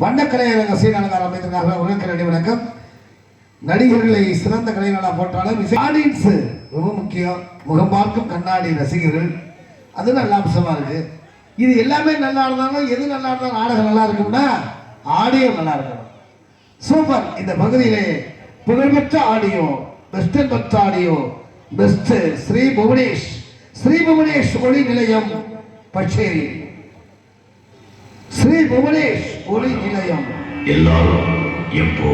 வண்ணக்கலை ரகசிய அலங்காரம் அமைந்திருக்கார்கள். உலக நடி வணக்கம். நடிகர்களை சிறந்த கலைஞர்களாக போட்டாலும் ஆடியன்ஸ் ரொம்ப முக்கியம். முகம் பார்க்கும் கண்ணாடி ரசிகர்கள் அது நல்ல அம்சமா இருக்கு. இது எல்லாமே நல்லா இருந்தாலும் எது நல்லா இருந்தாலும் நாடகம் நல்லா இருக்கும்னா ஆடியோ நல்லா இருக்கணும். சூப்பர். இந்த பகுதியிலே புகழ்பெற்ற ஆடியோ பெஸ்ட் பெற்ற ஆடியோ பெஸ்ட் ஸ்ரீ புவனேஷ் ஒளி நிலையம் பச்சேரி. ஸ்ரீ புவனேஷ் ஒளி நிலையம். எல்லாரும் எப்போ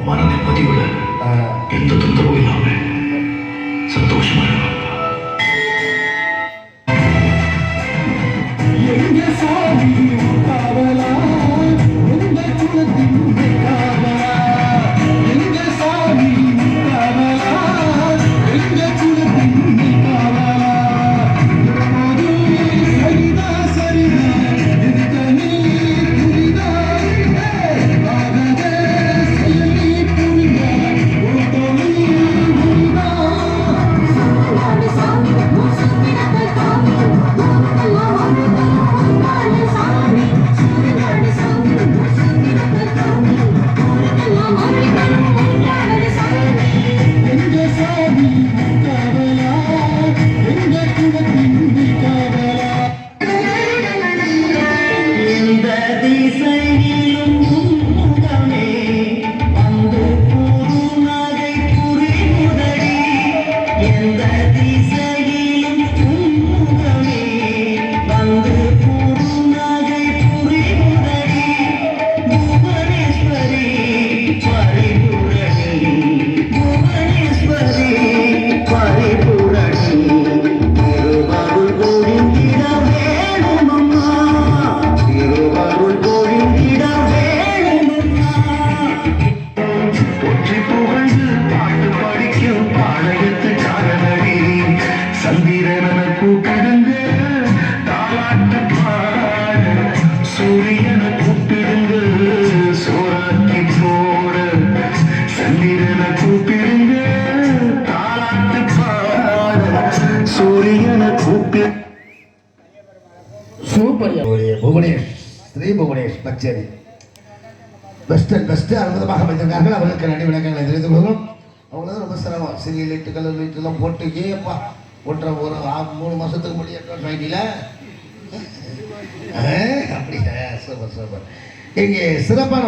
மன நிம்மதியுடன் எந்த தொந்தரவும் இல்லாம சந்தோஷமா இருக்கும். புவனேஷ் பச்சேரி பெஸ்ட் அற்புதமாக வைத்திருக்கார்கள். அவர்களுக்கு நன்றி விளக்கங்களை தெரிவித்துக் கொள்கிறோம். அவங்க ரொம்ப சிரமம். சிறிய லைட்டு கலர் லைட்டெல்லாம் போட்டு ஏப்பா ஒன்றரை ஒரு 3 மாதத்துக்கு முடிய வாங்கில அப்படி சூப்பர். இங்கே சிறப்பான